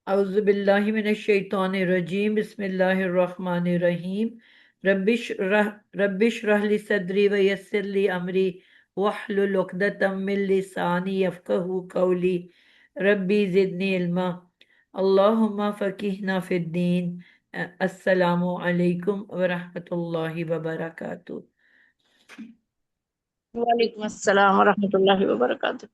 أعوذ بالله من الشيطان الرجيم بسم الله الرحمن الرحيم رب اشرح لي صدري ويسر لي أمري واحلل عقدة من لساني يفقهوا قولي ربي زدني علما اللهم فقهنا في الدين السلام عليكم ورحمة الله وبركاته. وعلیکم السلام ورحمۃ اللہ وبرکاتہ۔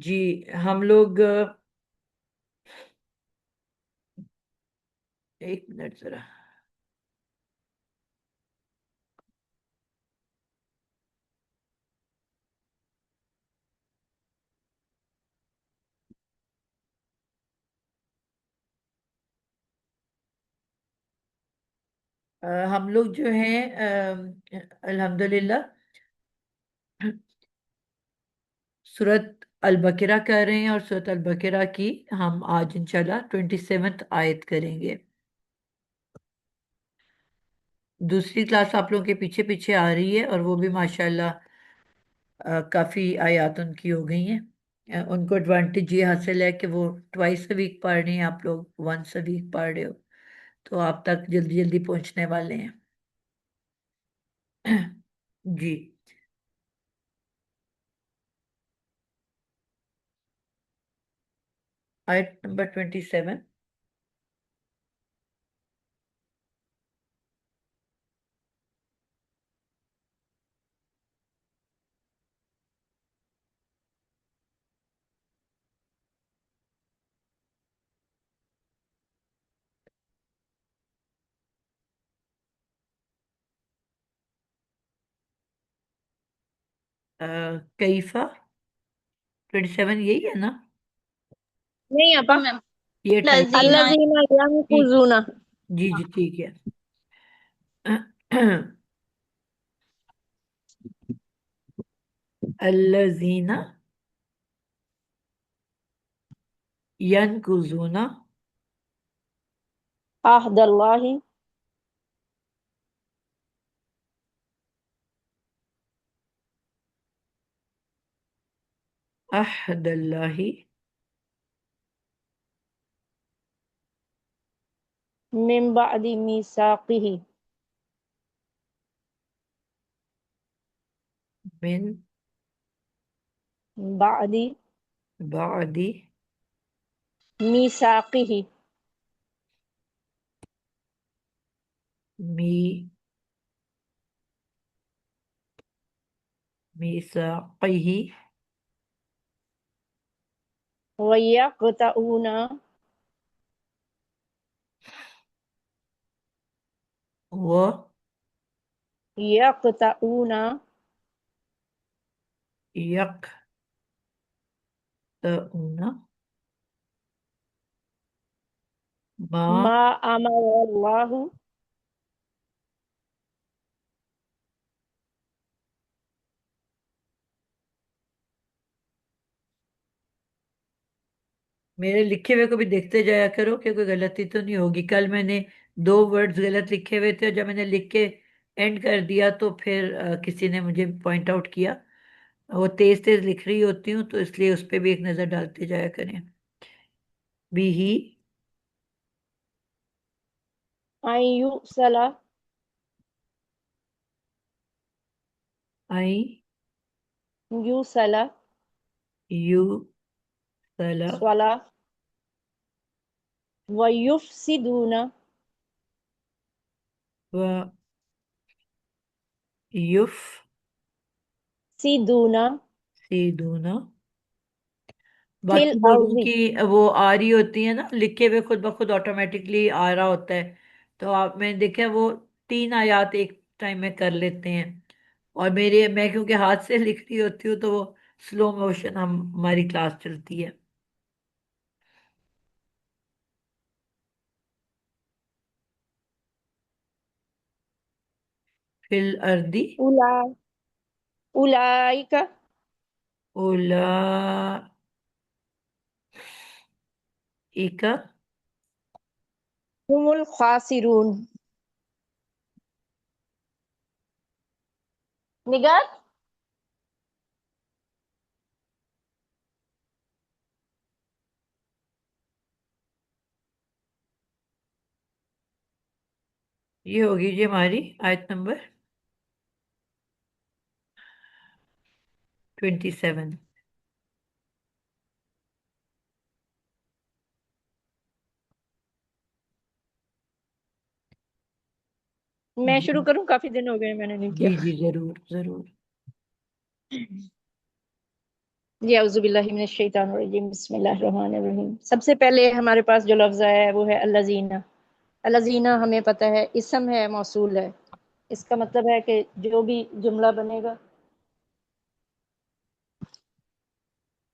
جی ہم لوگ ایک منٹ ذرا ہم لوگ جو ہیں الحمدللہ سورت البقرہ کر رہے ہیں، اور سورت البقرہ کی ہم آج انشاءاللہ 27 آیت کریں گے۔ دوسری کلاس آپ لوگوں کے پیچھے پیچھے آ رہی ہے، اور وہ بھی ماشاءاللہ کافی آیات ان کی ہو گئی ہیں۔ ان کو ایڈوانٹیج یہ حاصل ہے کہ وہ ٹوائس اے ویک پڑھ رہے ہیں، آپ لوگ ونس اے ویک پڑھ رہے ہو، تو آپ تک جلدی جلدی پہنچنے والے ہیں۔ جی آیت نمبر 27۔ کیفا 27 یہی ہے نا؟ نہیں اپا، یہ 28 ہے۔ الذین ٹھیک، ینقضون۔ جی جی ٹھیک ہے۔ الذین ینقضون عہد اللہ عہد اللہ من بعد میثاقہ، من بعد بعد میثاقہ، می میثاقہ ویقطعون و یقطعون یقطعون ما ما امر اللہ میرے لکھے ہوئے کو بھی دیکھتے جایا کرو کہ کوئی غلطی تو نہیں ہوگی۔ کل میں نے 2 ورڈز غلط لکھے ہوئے تھے، اور جب میں نے لکھ کے اینڈ کر دیا تو پھر کسی نے مجھے پوائنٹ آؤٹ کیا۔ وہ تیز تیز لکھ رہی ہوتی ہوں، تو اس لیے اس پہ بھی ایک نظر ڈالتے جایا کریں۔ بھی ہی ان یوصل آئی یوصل یو سلا صلا ویفسدون و یف سدون سیدونا۔ فی باقی لوگوں الارض۔ کی وہ آ رہی ہوتی ہیں نا، لکھے ہوئے خود بخود آٹومیٹکلی آ رہا ہوتا ہے، تو آپ میں دیکھا وہ 3 آیات ایک ٹائم میں کر لیتے ہیں، اور میں کیونکہ ہاتھ سے لکھ رہی ہوتی ہوں تو وہ سلو موشن ہماری کلاس چلتی ہے۔ فی الارض اولئک اولئک هم الخاسرون۔ نگار یہ ہوگی جی ہماری آیت نمبر 27. میں جی شروع کروں؟ کافی دن ہو گئے میں نے نہیں کیا. جی جی، ضرور ضرور. جی اعوذ باللہ من الشیطان الرجیم، بسم اللہ الرحمن الرحیم. سب سے پہلے ہمارے پاس جو لفظ آیا ہے وہ ہے الذین. الذین ہمیں پتہ ہے اسم ہے، موصول ہے. اس کا مطلب ہے کہ جو بھی جملہ بنے گا،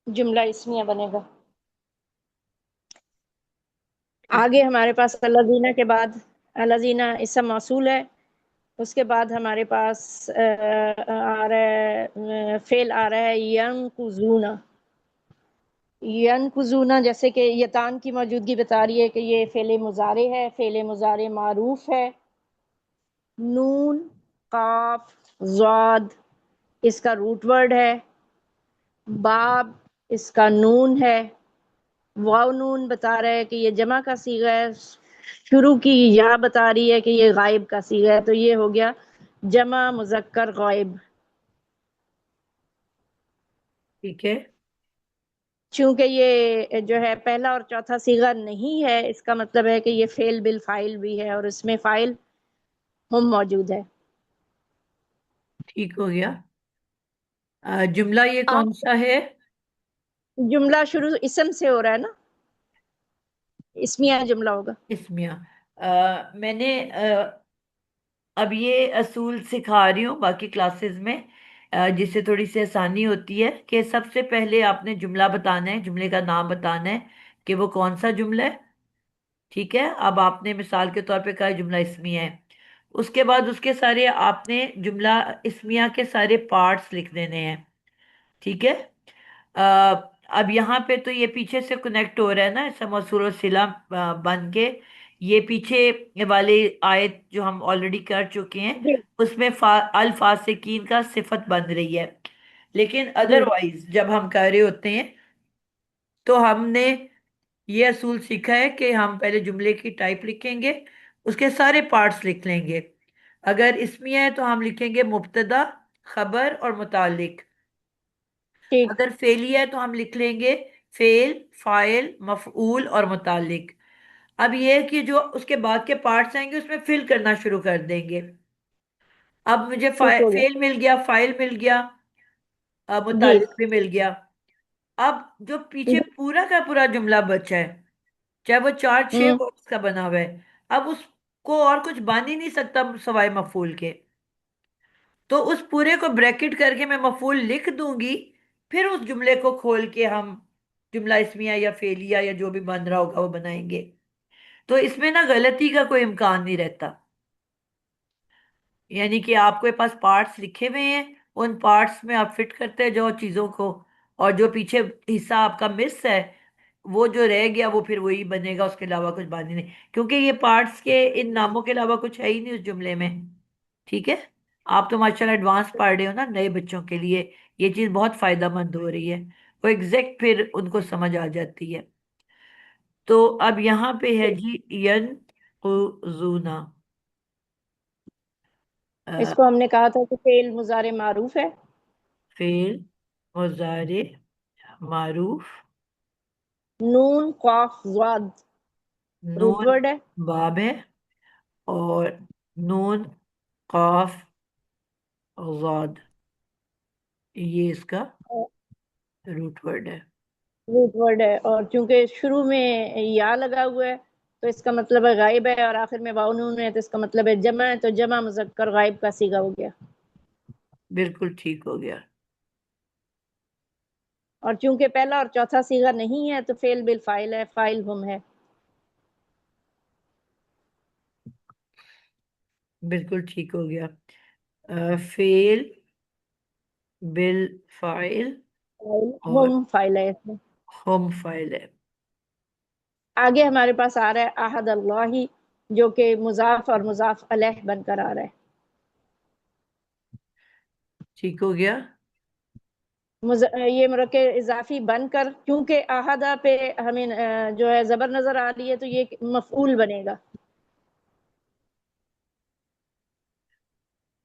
جملہ اسمیہ بنے گا. ٹھیک آگے ہمارے پاس الذین کے بعد الذین اسم موصول ہے. اس کے بعد ہمارے پاس آ رہا ہے فعل آ رہا ہے ینقضون. ینقضون جیسے کہ یتان کی موجودگی بتا رہی ہے کہ یہ فعل مضارع ہے، فعل مضارع معروف ہے. نون، قاف، ضاد اس کا روٹ ورڈ ہے. باب اس کا نون ہے. واو نون بتا رہا ہے کہ یہ جمع کا صیغہ ہے. شروع کی یا بتا رہی ہے کہ یہ غائب کا صیغہ ہے. تو یہ ہو گیا جمع مذکر غائب. ہے. چونکہ یہ جو ہے پہلا اور چوتھا صیغہ نہیں ہے، اس کا مطلب ہے کہ یہ فعل بالفاعل بھی ہے اور اس میں فاعل ہم موجود ہے. ٹھیک ہو گیا. جملہ یہ آپ کون سا ہے؟ جملہ شروع اسم سے ہو رہا ہے نا، اسمیہ جملہ ہوگا. اسمیہ. میں نے اب یہ اصول سکھا رہی ہوں باقی کلاسز میں، جس سے تھوڑی سی آسانی ہوتی ہے کہ سب سے پہلے آپ نے جملہ بتانا ہے، جملے کا نام بتانا ہے کہ وہ کون سا جملہ ہے. ٹھیک ہے. اب آپ نے مثال کے طور پہ کہا جملہ اسمیہ ہے. اس کے بعد اس کے سارے آپ نے جملہ اسمیہ کے سارے پارٹس لکھ دینے ہیں. ٹھیک ہے. آ، اب یہاں پہ تو یہ پیچھے سے کنیکٹ ہو رہا ہے نا، ایسا موصول و صلہ بن کے. یہ پیچھے والی آیت جو ہم آلریڈی کر چکے ہیں جی اس میں الفاسقین کا صفت بن رہی ہے. لیکن جی ادروائز جب ہم کر رہے ہوتے ہیں تو ہم نے یہ اصول سیکھا ہے کہ ہم پہلے جملے کی ٹائپ لکھیں گے، اس کے سارے پارٹس لکھ لیں گے. اگر اسمیہ ہے تو ہم لکھیں گے مبتدا، خبر اور متعلق. ٹھیک اگر فعلی ہے تو ہم لکھ لیں گے فعل، فاعل، مفعول اور متعلق. اب یہ ہے کہ جو اس کے بعد کے پارٹس آئیں گے اس میں فل کرنا شروع کر دیں گے. اب مجھے ٹھیک ہو گیا. فعل مل گیا، فاعل مل گیا، جی متعلق بھی مل گیا. اب جو پیچھے پورا کا پورا جملہ بچا ہے، چاہے وہ چار چھ ہوں ورڈز کا بنا ہوا ہے، اب اس کو اور کچھ بن ہی نہیں سکتا سوائے مفعول کے. تو اس پورے کو بریکٹ کر کے میں مفعول لکھ دوں گی، پھر اس جملے کو کھول کے ہم جملہ اسمیہ یا فعلیہ یا جو بھی بن رہا ہوگا وہ بنائیں گے. تو اس میں نا غلطی کا کوئی امکان نہیں رہتا. یعنی کہ آپ کے پاس پارٹس لکھے ہوئے ہیں، ان پارٹس میں آپ فٹ کرتے جو چیزوں کو، اور جو پیچھے حصہ آپ کا مس ہے وہ جو رہ گیا وہ پھر وہی بنے گا، اس کے علاوہ کچھ بات ہی نہیں، کیونکہ یہ پارٹس کے ان ناموں کے علاوہ کچھ ہے ہی نہیں اس جملے میں. ٹھیک ہے. آپ تو ماشاء اللہ ایڈوانس پڑھ رہے ہو نا، نئے بچوں کے لیے یہ چیز بہت فائدہ مند ہو رہی ہے، وہ ایگزیکٹ پھر ان کو سمجھ آ جاتی ہے. تو اب یہاں پہ ہے جی ین قوزونا. اس کو ہم نے کہا تھا کہ فعل مضارع معروف ہے. فعل مضارع معروف. نون قاف ضاد روٹ نون ورڈ ہے. باب ہے، اور نون قاف ضاد یہ اس کا روٹ ورڈ ہے. روٹ ورڈ ہے، اور چونکہ شروع میں یا لگا ہوا ہے تو اس کا مطلب ہے غائب ہے، اور آخر میں واو نون ہے تو اس کا مطلب ہے جمع ہے. تو جمع مذکر غائب کا صیغہ ہو گیا. بالکل ٹھیک ہو گیا. اور چونکہ پہلا اور چوتھا صیغہ نہیں ہے تو فعل بالفاعل ہے، فاعل ہم ہے. بالکل ٹھیک ہو گیا. فعل بالفاعل فاعل اور ہم فاعل ہے اس میں. ہم فاعل ہے. آگے ہمارے پاس آ رہا ہے احد اللہ، جو کہ مضاف اور مضاف علیہ بن کر آ رہا ہے. ٹھیک ہو گیا. یہ مرکب اضافی بن کر، کیونکہ احدہ پہ ہمیں جو ہے زبر نظر آ رہی ہے تو یہ مفعول بنے گا.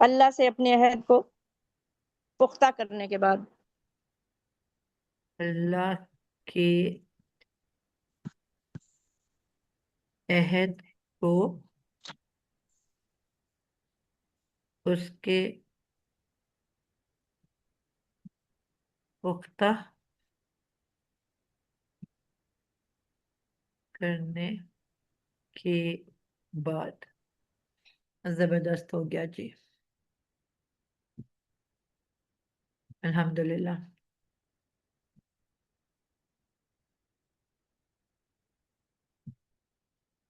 اللہ سے اپنے عہد کو پختہ کرنے کے بعد، اللہ کے عہد کو اس کے پختہ کرنے کے بعد۔ زبردست ہو گیا جی، الحمدللہ۔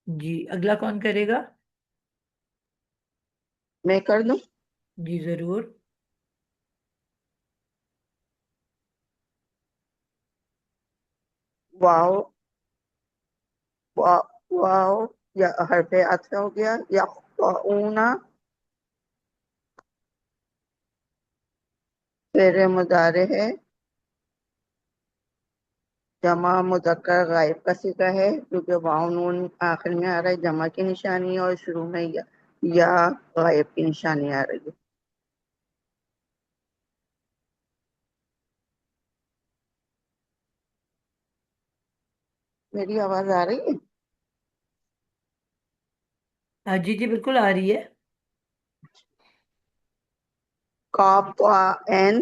جی اگلا کون کرے گا؟ میں کر دوں؟ جی ضرور۔ واو، واو، واو یا حرف عطف ہو گیا، یقطعون فعل مضارع ہے، جمع مذکر غائب کا صیغہ ہے، کیونکہ واو نون آخر میں آ رہا ہے، جمع کی نشانی ہے، اور شروع میں یا غائب کی نشانی آ رہی ہے۔ میری آواز آ رہی ہے؟ جی جی بالکل آ رہی ہے۔ کاف تو این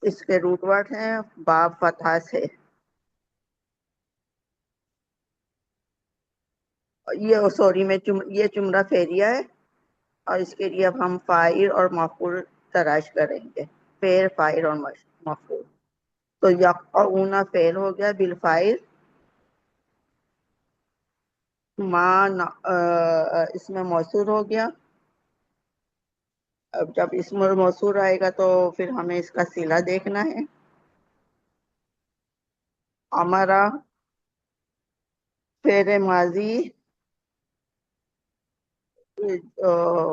اس کے روٹ ورڈ ہیں، باب فتح سے، یہ سوری میں یہ جملہ فعلیہ ہے، اور اس کے لیے اب ہم فاعل اور مفعول تلاش کریں گے، فعل، فاعل اور مفعول۔ تو یقعون فعل ہو گیا بالفاعل، اس میں موصول ہو گیا۔ اب جب اسم موصول آئے گا تو پھر ہمیں اس کا صلہ دیکھنا ہے۔ ہمارا فعل ماضی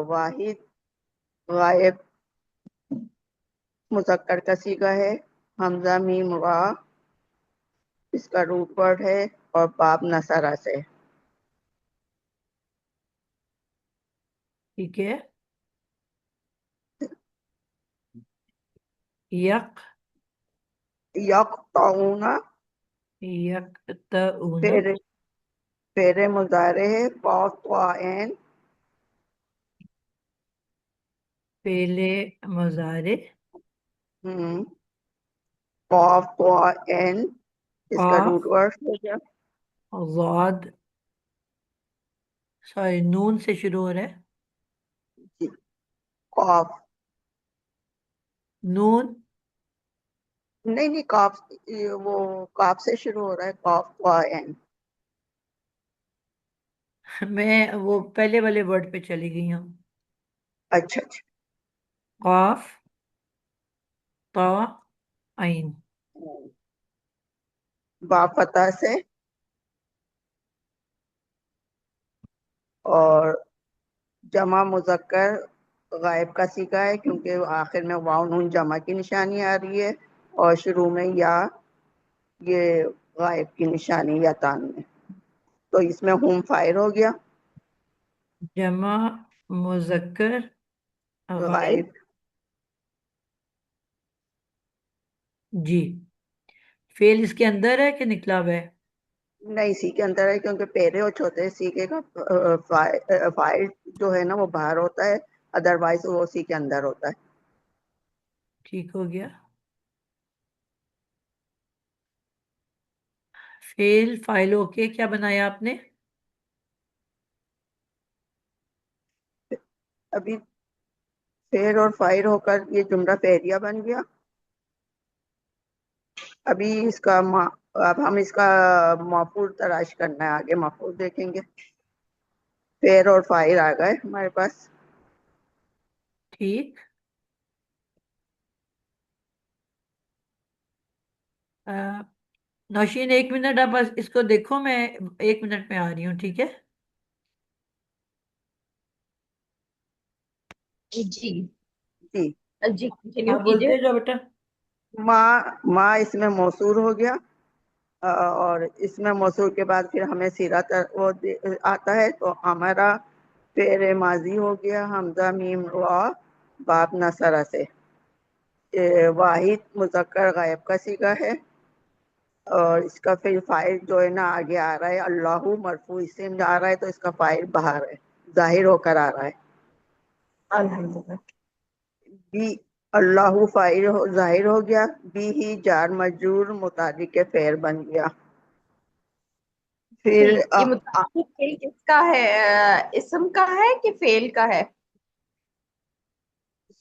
واحد غائب مذکر کا صیغہ ہے، حمزہ میم را اس کا روٹ ورڈ ہے، اور باب نصرہ سے۔ ٹھیک ہے۔ یک یقطعون یکتعون فعل مضارع ہے، قاف طا عین فعل مضارع، قاف طا عین اس کا قاف روٹ ورڈ ہو گیا، ضاد سوری نون سے شروع ہو رہا ہے، جی، قاف، نون نہیں قاف، وہ قاف سے شروع ہو رہا ہے، قاف طا عین۔ میں وہ پہلے والے ورڈ پہ چلی گئی ہوں۔ اچھا اچھا، قاف طا عین، با فتح سے، اور جمع مذکر غائب کا صیغہ ہے، کیونکہ آخر میں واو نون جمع کی نشانی آ رہی ہے، اور شروع میں یا یہ غائب کی نشانی یا تان میں، تو اس میں ہم فائر ہو گیا، جمع مذکر غائب۔ غائب۔ جی فعل اس کے اندر ہے کہ نکلا ہوا ہے؟ نہیں، سی کے اندر ہے، کیونکہ پہلے اور چوتھے سیکھے کا فائل جو ہے نا وہ باہر ہوتا ہے، ادروائز وہ سی کے اندر ہوتا ہے۔ ٹھیک ہو گیا۔ فعل فاعل ہو کے کیا بنایا آپ نے؟ ابھی فعل اور فائل ہو کر یہ جملہ فعلیہ بن گیا۔ ابھی اب ہم اس کا مفعول تلاش کرنا ہے، آگے مفعول دیکھیں گے۔ فعل اور فائل آ گئے ہمارے پاس۔ ٹھیک، نوشین ایک منٹ، آپ بس اس کو دیکھو، میں 1 منٹ میں آ رہی ہوں، ٹھیک ہے؟ جی جی، جی کنٹینیو آپ کیجیے۔ بولتے جاؤ بیٹا۔ ماں اس میں موصول ہو گیا، اور اس میں موصول کے بعد پھر ہمیں سیرت وہ آتا ہے، تو ہمارا فعل ماضی ہو گیا حمزہ میم را باب نصرہ سے. واحد مذکر غائب کا صیغہ ہے، اور اس کا پھر فاعل جو ہے نا آگے آ رہا ہے، اللہ مرفوع اسم آ رہا ہے، تو اس کا فاعل باہر ہے، ظاہر ہو کر آ رہا ہے. الحمدللہ. بی اللہ فاعل ظاہر ہو گیا، بی ہی جار مجرور متعلق کے فعل بن گیا. پھر ٹھیک، یہ متعلق فعل کس کا ہے؟ اسم کا ہے کہ فعل کا ہے؟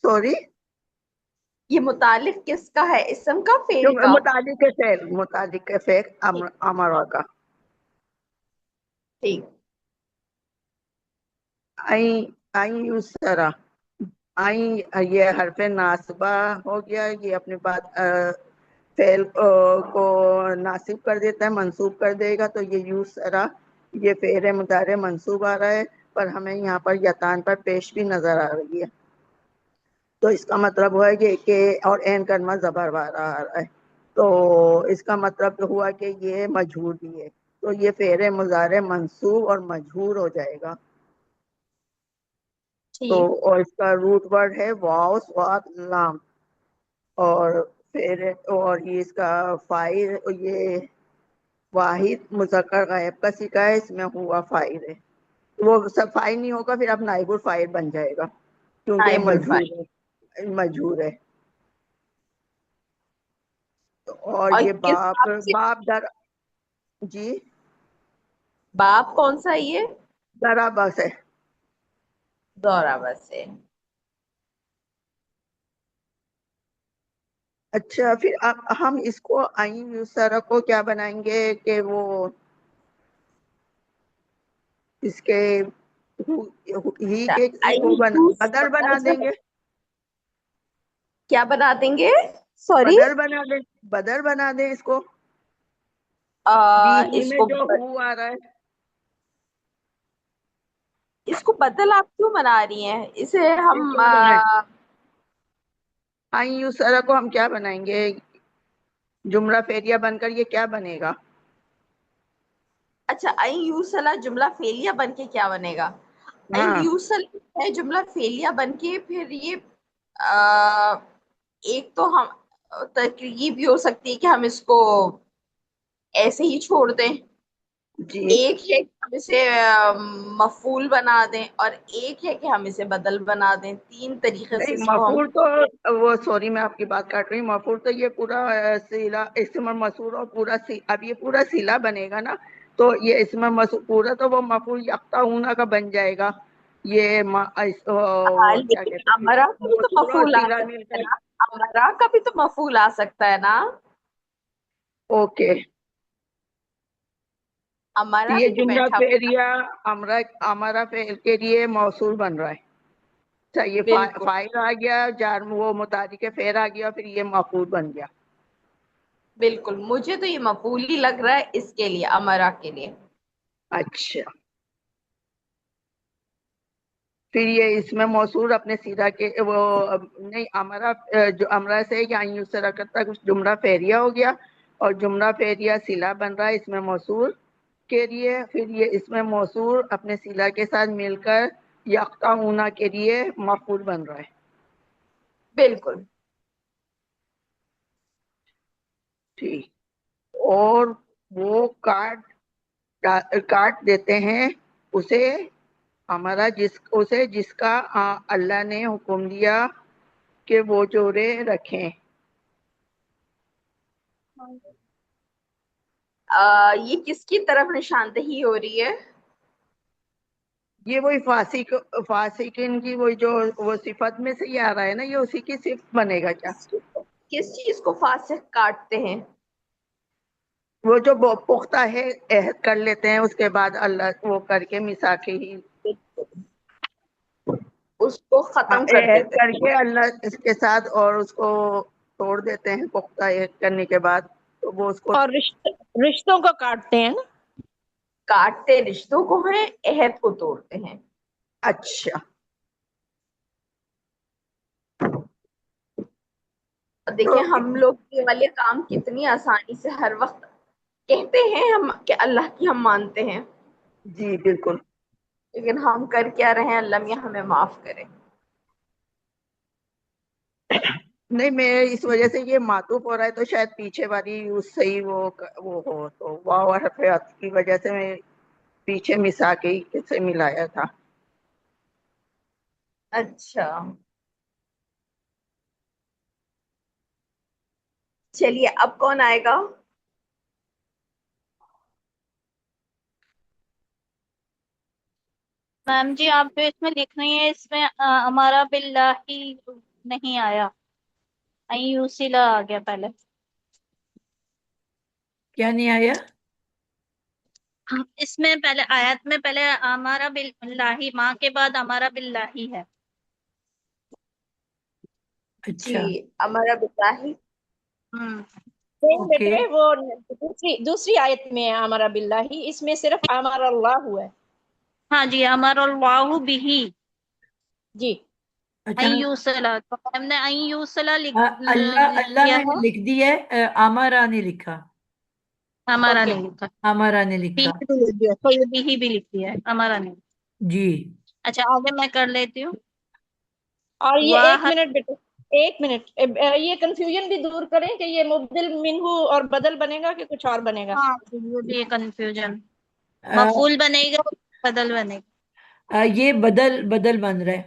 سوری، یہ متعلق کس کا ہے، اسم کا جو فعل کا؟ متعلق کے فعل ٹھیک امرا کا. ٹھیک. آئیں یسرا، آئیں یہ حرف ناصبہ ہو گیا، یہ اپنے بعد فعل کو ناصب کر دیتا ہے، منصوب کر دے گا، تو یہ یسرا یہ فعل مضارع منصوب آ رہا ہے، پر ہمیں یہاں پر یتان پر پیش بھی نظر آ رہی ہے، تو اس کا مطلب ہوا کہ اور این کرنا زبر وارا آ رہا ہے، تو اس کا مطلب ہوا کہ یہ مجہور بھی ہے، تو یہ فعل مضارع منصوب اور مجہور ہو جائے گا. تو ٹھیک. اور اس کا روٹ ورڈ ہے واو صاد لام، اور پھر اور یہ اس کا فاعل یہ واحد مذکر غائب کا صیغہ ہے، اس میں ہوا فاعل ہے، وہ سب فاعل نہیں ہوگا، پھر اب نائب الفاعل بن جائے گا کیونکہ یہ نائب مجہور الفاعل. ہے، مجہور ہے. اور اور یہ کس باپ باب سے؟ باپ در جی باب کون سا یہ؟ ذرا بس ہے. دورہ بس سے. اچھا، پھر اب ہم اس کو آئین یسرا کو کیا بنائیں گے کہ وہ اس کے ہی کے وہ بدل بنا دیں گے، کیا بنا دیں گے؟ سوری. بدل بنا دیں، بدل بنا دیں اس کو. بی ہی اس میں کو جو ہو آ رہا ہے، اس کو بدل آپ کیوں بنا رہی ہیں؟ اسے پھر ہم کیا بنائیں؟ آئین یسرا کو ہم کیا بنائیں گے؟ جملہ فعلیہ بن کر یہ کیا بنے گا؟ اچھا، این یوسلا جملہ فعلیہ بن کے کیا بنے گا؟ این ہاں یوسل ہے جملہ فعلیہ بن کے، پھر یہ ایک تو ہم ترکیب بھی ہو سکتی ہے کہ ہم اس کو ایسے ہی چھوڑ دیں، جی. ایک ہے کہ ہم اسے مفعول بنا دیں، اور ایک ہے کہ ہم اسے بدل بنا دیں. تین طریقے سے نہیں، اس کو ہم. مفعول تو وہ سوری میں آپ کی بات کاٹ رہی ہوں، مفعول تو یہ پورا سیلا اسم مسعول اور پورا اب یہ پورا سیلا بنے گا نا، تو یہ اسم مسعول پورا تو وہ مفعول یقطع ہونا کا بن جائے گا. یہ وہ کیا لیکن کہتے ہیں، امرا کا بھی تو موصول اور مفعول آ سیلا مل سکتا ہے کر. نا. امرا کا بھی تو مفعول آ سکتا ہے نا. اوکے، امرا یہ بھی تو جملہ بیٹھا ہوا. فعلیہ ہمارا فعل کے لیے موصول بن رہا ہے. اچھا، یہ بالکل فاعل آ گیا، جار وہ متعلق فعل آ گیا، پھر یہ مفعول بن گیا. بالکل، مجھے تو یہ مفعول ہی لگ رہا ہے اس کے لیے، امرا کے لیے. اچھا، پھر یہ اس میں موصول اپنے سیدھا کے وہ نہیں، ہمارا جو امرا سے یا یسرا کرتا کچھ جملہ فعلیہ ہو گیا، اور جملہ فعلیہ صلہ بن رہا ہے اس میں موصول کے لیے، پھر یہ اس میں موصول اپنے صلہ کے ساتھ مل کر یقطع ہونا کے لیے مفعول بن رہا ہے. بالکل. ٹھیک. اور وہ کاٹ دیتے ہیں اسے جس کا اللہ نے حکم دیا کہ وہ جوڑے رکھیں. یہ کس کی طرف نشاندہی ہو رہی ہے؟ یہ وہی فاسقین کی وہی جو وہ صفت میں سے ہی آ رہا ہے نا، یہ اسی کی صفت بنے گا کیا؟ کس چیز کو فاسق کاٹتے ہیں؟ وہ جو پختہ ہے عہد کر لیتے ہیں، اس کے بعد اللہ وہ کر کے میثاق ہی اس کو ختم کر عہد دیتے کر ہیں. کے اللہ اس کے ساتھ اور اس کو توڑ دیتے ہیں پختہ عہد کرنے کے بعد، تو وہ اس کو. اور رشتوں کو کاٹتے ہیں نا. کاٹتے رشتوں کو ہیں، عہد کو توڑتے ہیں. اچھا، تو دیکھیں ہم لوگ یہ والے کام کتنی آسانی سے ہر وقت کہتے ہیں ہم کہ اللہ کی ہم مانتے ہیں، جی بالکل. لیکن ہم کر کیا رہے ہیں، اللہ میاں ہمیں معاف کرے. نہیں، میں اس وجہ سے یہ معطوف ہو رہا ہے تو شاید پیچھے والی اس سے ہی وہ ہو، تو واو حرف عطف کی وجہ سے میں پیچھے مسا کے ہی سے ملایا تھا. اچھا چلیے اب کون آئے گا؟ میم جی آپ جو اس میں لکھ رہی ہیں اس میں ہمارا باللہ نہیں آیا، یوسیلا آ گیا پہلے. کیا نہیں آیا؟ اس میں پہلے آیت میں پہلے ہمارا باللہ، ماں کے بعد ہمارا باللہ ہے. اچھا، جی ہمارا بتاہی. ہوں نہیں اوکے. بیٹے، وہ دوسری آیت میں ہے ہمارا باللہ، اس میں صرف ہمارا اللہ ہوا ہے. ہاں جی، ہمارا اللہ بھی جی اچھا، یوسلا، تو ہم نے یوسلا اللہ اللہ کیا میں نے ہے، لکھ دی ہے، آمارا نے لکھا، ہمارا اوکے. نہیں لکھا. آمارا نے لکھا. بھی لکھی ہے، ہمارا نہیں. جی. اچھا آگے میں کر لیتی ہوں. اور یہ ایک واہ، منٹ بیٹے، ایک منٹ، یہ کنفیوژن بھی دور کریں کہ یہ مبدل منہو اور بدل بنے گا کہ کچھ اور بنے گا. ہاں یہ بھی کنفیوژن، آ، مفعول بنے گا بدل بنے گا. یہ بدل بدل بن رہا ہے.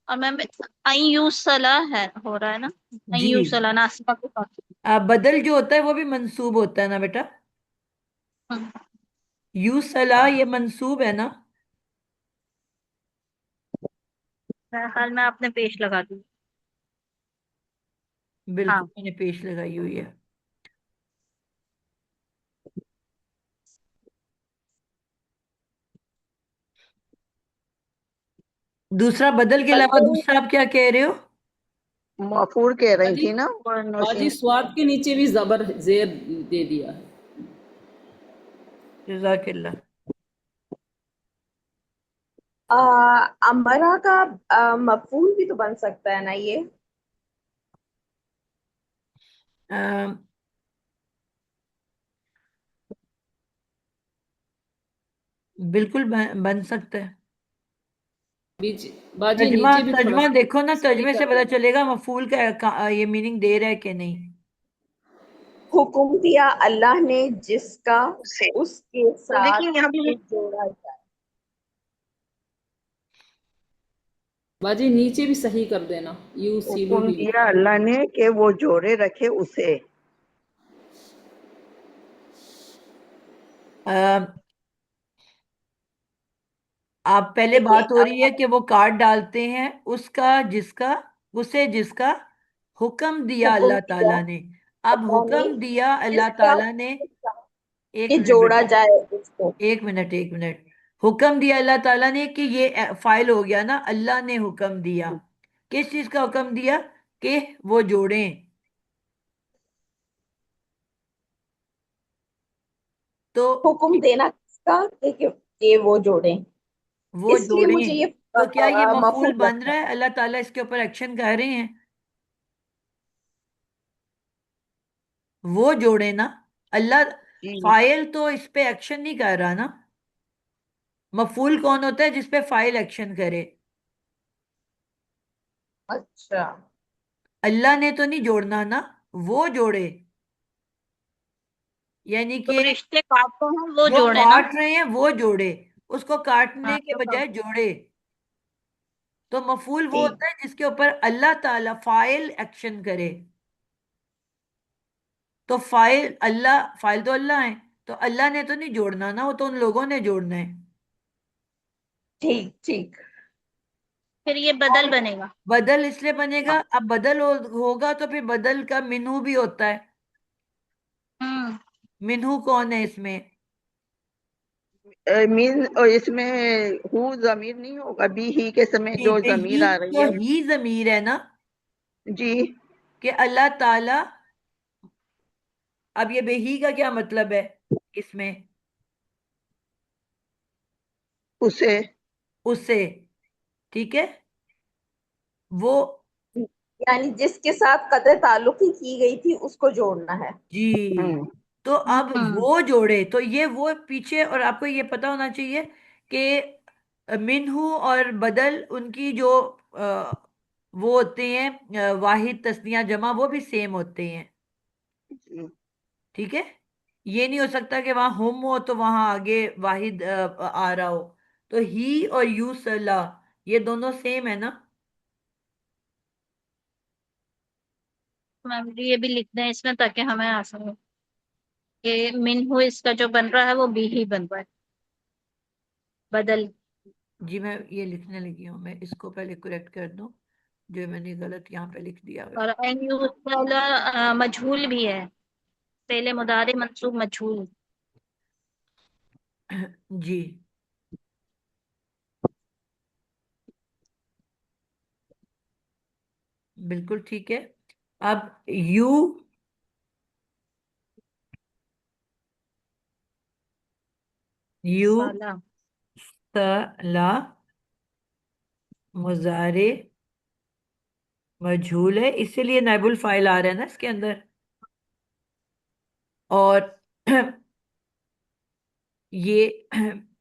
اور میم یوسلا ہے ہو رہا ہے نا، جی. یوسلا ناسبہ کے ساتھ. بدل جو ہوتا ہے وہ بھی منصوب ہوتا ہے نا بیٹا؟ یو صلاح یہ منصوب ہے نا؟ حال میں آپ نے پیش لگا دی. ہاں بالکل میں نے پیش لگائی ہوئی ہے. دوسرا بدل کے علاوہ بدل دوسرا آپ کیا کہہ رہے ہو؟ مفعول کہہ رہی باجی تھی نا باجی نوشین. سواد کے نیچے بھی زبر زیر دے دیا ہے. جزاک اللہ. امرا کا مفعول بھی تو بن سکتا ہے نا یہ؟ آم، بالکل بن سکتا ہے. باجی ترجمہ نیچے بھی تھوڑا ترجمہ سا دیکھو نا، صحیح ترجمے کر سے پتا دینا. چلے گا مفعول کا یہ میننگ دے رہا ہے کہ نہیں. حکم دیا اللہ نے جس کا اس کے تو ساتھ دیکھیے یہاں بھی جوڑا جائے. باجی نیچے بھی صحیح کر دینا، یو سیلو حکم بھی دیا لکھا ہے. اللہ نے کہ وہ جوڑے رکھے اسے. آم، آپ پہلے دیکھیے بات ہو رہی ہے کہ وہ کارڈ ڈالتے ہیں اس کا جس کا، اسے جس کا حکم دیا حکم اللہ دیا تعالیٰ نے. اب اللہ نے حکم دیا اللہ جس کا تعالیٰ نے. ایک کہ منٹ جوڑا بیٹا، جائے اس کو. ایک منٹ ایک منٹ. حکم دیا اللہ تعالیٰ نے کہ یہ فائل ہو گیا نا، اللہ نے حکم دیا. کس چیز کا حکم دیا؟ کہ وہ جوڑیں. تو حکم دینا کس کا کہ وہ جوڑیں. وہ اس لیے جوڑیں. مجھے یہ تو کیا یہ مفعول مفہوم بن لگتا رہا ہے. ہے؟ اللہ تعالیٰ اس کے اوپر ایکشن کر رہے ہیں. وہ جوڑے نا. اللہ جی فائل تو اس پہ ایکشن نہیں کر رہا نا. مفعول کون ہوتا ہے جس پہ فائل ایکشن کرے؟ اچھا اللہ نے تو نہیں جوڑنا نا، وہ جوڑے. یعنی جو کہ رشتے کاٹتے ہیں وہ جو جوڑے نا. کاٹ رہے ہیں وہ جوڑے، اس کو ہاں کاٹنے کے تو بجائے جوڑے. تو مفعول وہ ٹھیک ہوتا ہے جس کے اوپر اللہ تعالیٰ فائل ایکشن کرے. تو فائل اللہ، فائل تو اللہ ہے، تو اللہ نے تو نہیں جوڑنا نا، وہ تو ان لوگوں نے جوڑنا ہے. ٹھیک ٹھیک. پھر یہ بدل بنے گا. بدل اس لیے بنے ہاں گا، اب بدل ہوگا تو پھر بدل کا منہو بھی ہوتا ہے. ہوں منہو کون ہے اس میں؟ مین اس میں ہو ضمیر نہیں ہوگا، بی ہی کے سمے جو بے ضمیر ہی آ تو رہی ہے. ہی ضمیر ہے نا، جی کہ اللہ تعالی. اب یہ بے ہی کا کیا مطلب ہے اس میں؟ اسے. اس سے، ٹھیک ہے. وہ، یعنی جس کے ساتھ قطع تعلقی کی گئی تھی اس کو جوڑنا ہے. جی. ہوں تو اب ہوں وہ جوڑے، تو یہ وہ پیچھے، اور آپ کو یہ پتا ہونا چاہیے کہ منہو اور بدل ان کی جو وہ ہوتے ہیں واحد تثنیہ جمع وہ بھی سیم ہوتے ہیں. جی ٹھیک ہے. یہ نہیں ہو سکتا کہ وہاں ہم ہو تو وہاں آگے واحد آ رہا ہو. تو ہی اور یو صلاح یہ دونوں سیم ہے نا. میم یہ بھی لکھ دیں اس میں تاکہ ہمیں آسان ہو کہ من ہو اس کا جو بن رہا ہے وہ بی ہی بن رہا ہے بدل. جی میں یہ لکھنے لگی ہوں. میں اس کو پہلے کریکٹ کر دوں جو میں نے غلط یہاں پہ لکھ دیا ہوا اور این یو مجھول بھی ہے پہلے مضارع منصوب مجھول. ہے. جی بالکل ٹھیک ہے. اب یو سالہ صلاح مضارع مجھول ہے اسی لیے نائب الفاعل آ رہا ہے نا اس کے اندر. اور یہ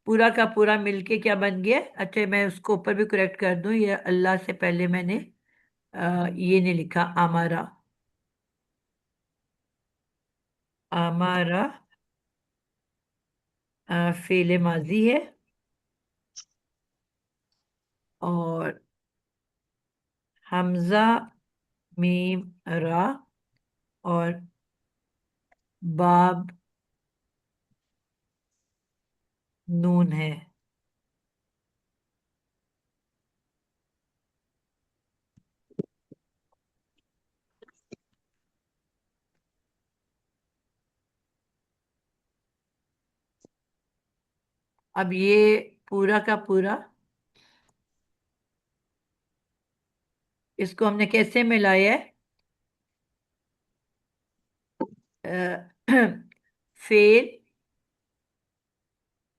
پورا کا پورا مل کے کیا بن گیا. اچھا میں اس کو اوپر بھی کریکٹ کر دوں. یہ اللہ سے پہلے میں نے یہ نہیں لکھا ہمارا. ہمارا فعل ماضی ہے اور حمزہ میم را اور باب نون ہے. اب یہ پورا کا پورا اس کو ہم نے کیسے ملایا ہے. فعل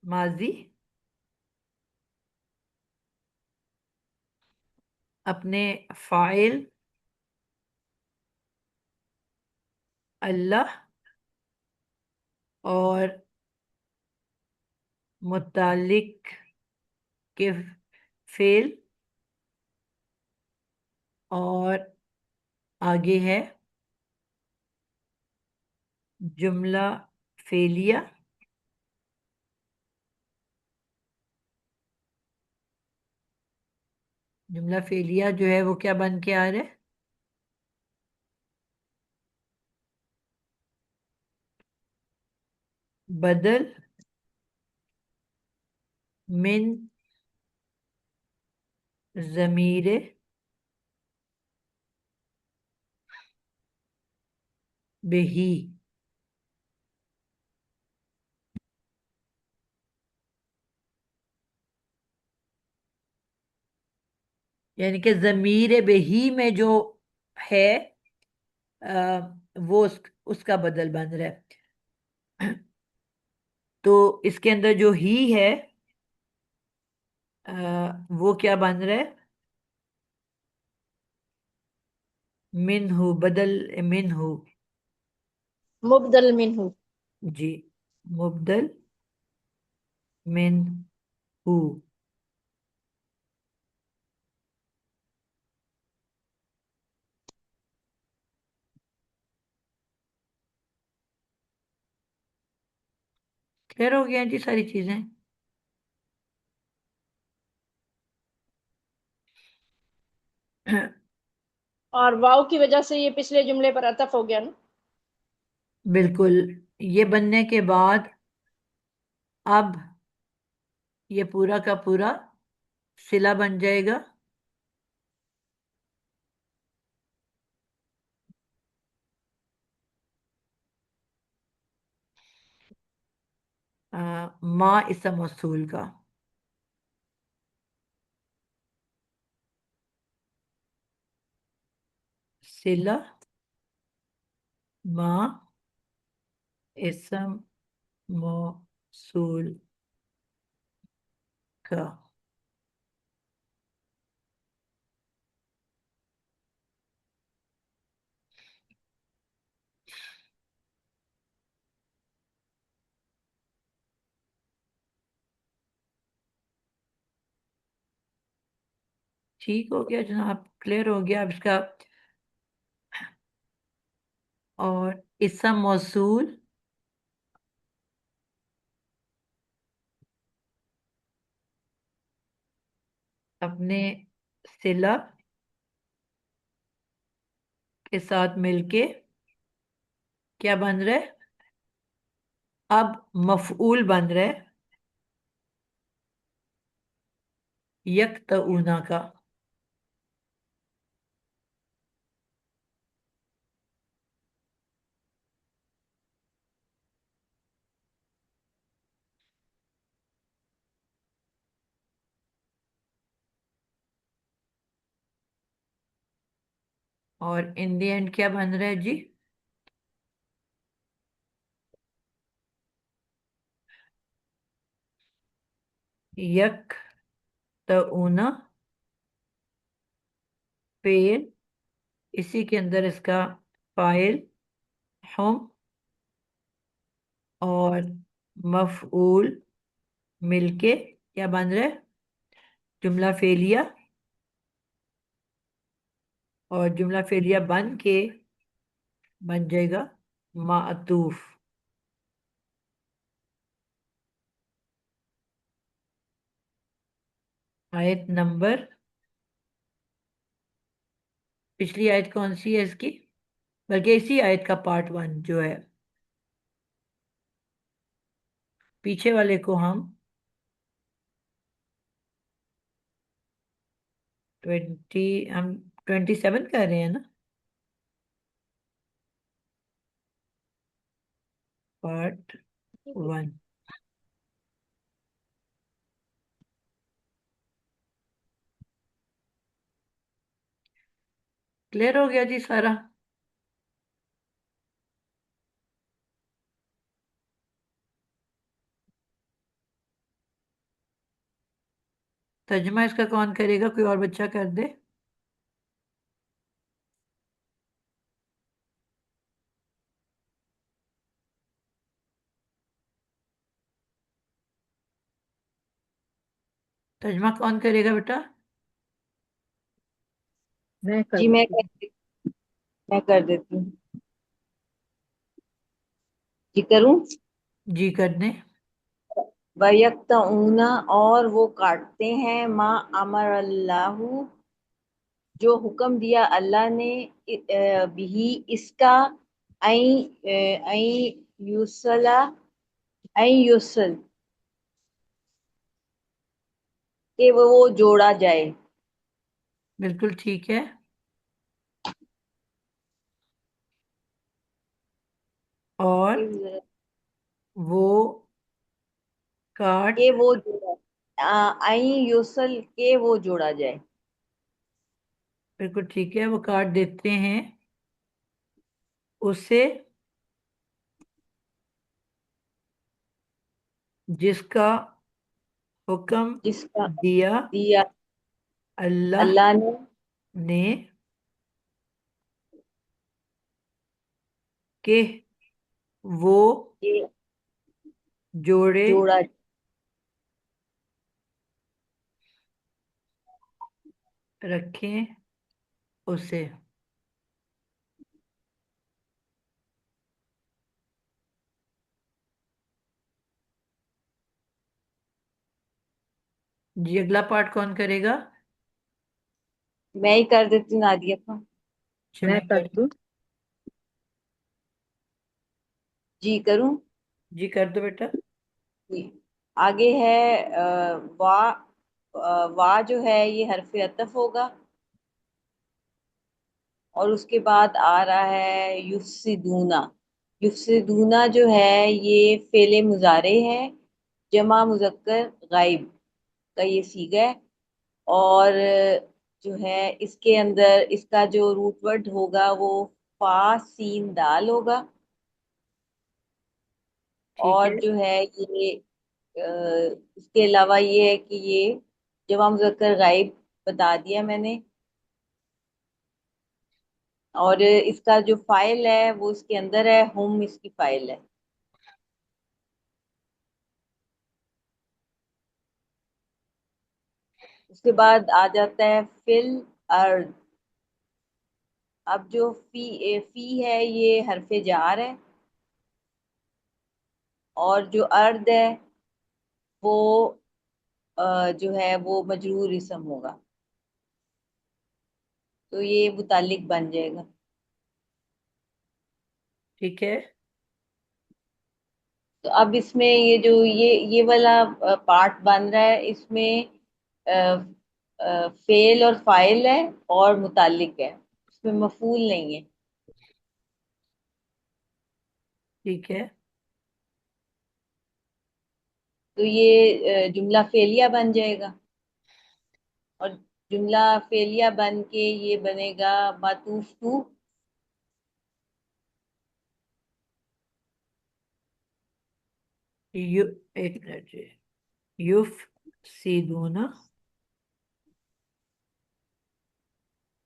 ماضی اپنے فاعل اللہ اور متعلق کے فعل اور آگے ہے جملہ فعلیہ جملہ فعلیہ جو ہے وہ کیا بن کے آ رہا ہے. بدل من ضمیر بہی. یعنی کہ ضمیر بہی میں جو ہے وہ اس کا بدل بن رہا ہے. تو اس کے اندر جو ہی ہے وہ کیا بن رہا ہے. من ہو بدل من ہو. مبدل منہ. جی مبدل من ہو. کلیئر ہو گیا جی ساری چیزیں. اور واو کی وجہ سے یہ پچھلے جملے پر عطف ہو گیا نا. بالکل. یہ بننے کے بعد اب یہ پورا کا پورا صلہ بن جائے گا. ما اسم موصول کا صلہ ما اسم موصول کا. ٹھیک ہو گیا جناب، کلیئر ہو گیا اب اس کا. اور اسم موصول اپنے صلہ کے ساتھ مل کے کیا بن رہا ہے؟ اب مفعول بن رہا ہے یکتعونا کا. اور ان دی اینڈ کیا بن رہا ہے جی؟ یک تعونا فعل، اسی کے اندر اس کا فاعل ہم اور مفعول مل کے کیا بن رہا ہے؟ جملہ فعلیہ. اور جملہ فعلیہ بن کے بن جائے گا معطوف. آیت نمبر، پچھلی آیت کون سی ہے اس کی؟ بلکہ اسی آیت کا پارٹ 1 جو ہے، پیچھے والے کو ہم 27 کر رہے ہیں نا، پارٹ 1. کلیئر ہو گیا جی سارا؟ ترجمہ اس کا کون کرے گا؟ کوئی اور بچہ کر دے. ترجمہ کون کرے گا بیٹا؟ جی میں کر دیتی ہوں. جی کروں. جی کر دیں. وَيَقْطَعُونَ اور وہ کاٹتے ہیں ما امر اللہ جو حکم دیا اللہ نے بھی اس کا یوصل کہ وہ جوڑا جائے. بالکل ٹھیک ہے. اور وہ کاٹ، کہ وہ جوڑا یوصل کہ وہ جوڑا جائے. بالکل ٹھیک ہے، وہ کاٹ دیتے ہیں اسے جس کا حکم جس کا دیا دیا اللہ اللہ نے نے کہ وہ کہ جوڑے جوڑا. رکھیں اسے. جی اگلا پارٹ کون کرے گا؟ میں ہی کر دیتی ہوں نادیہ کو. میں کر دوں. جی کروں. جی کر دو بیٹا. جی آگے ہے وا. وا جو ہے یہ حرف عطف ہوگا اور اس کے بعد آ رہا ہے یفسدونا. یفسدونا جو ہے یہ فعل مضارع ہے، جمع مذکر غائب کا یہ صیغہ ہے. اور جو ہے اس کے اندر اس کا جو روٹ ورڈ ہوگا وہ فا سین دال ہوگا. ٹھیک اور ہے. جو ہے یہ اس کے علاوہ یہ ہے کہ یہ جمع مذکر غائب بتا دیا میں نے. اور اس کا جو فائل ہے وہ اس کے اندر ہے، ہم اس کی فائل ہے. اس کے بعد آ جاتا ہے فل ارض. اب جو فی ہے یہ حرف جار ہے، اور جو ارض ہے وہ جو ہے وہ مجرور اسم ہوگا، تو یہ متعلق بن جائے گا. ٹھیک ہے. تو اب اس میں یہ جو یہ والا پارٹ بن رہا ہے، اس میں فعل اور فاعل ہے اور متعلق ہے، اس میں مفعول نہیں ہے. ٹھیک ہے. تو یہ جملہ فعلیہ بن جائے گا، اور جملہ فعلیہ بن کے یہ بنے گا معطوف ٹو. ایک منٹ جی. یوف سیدون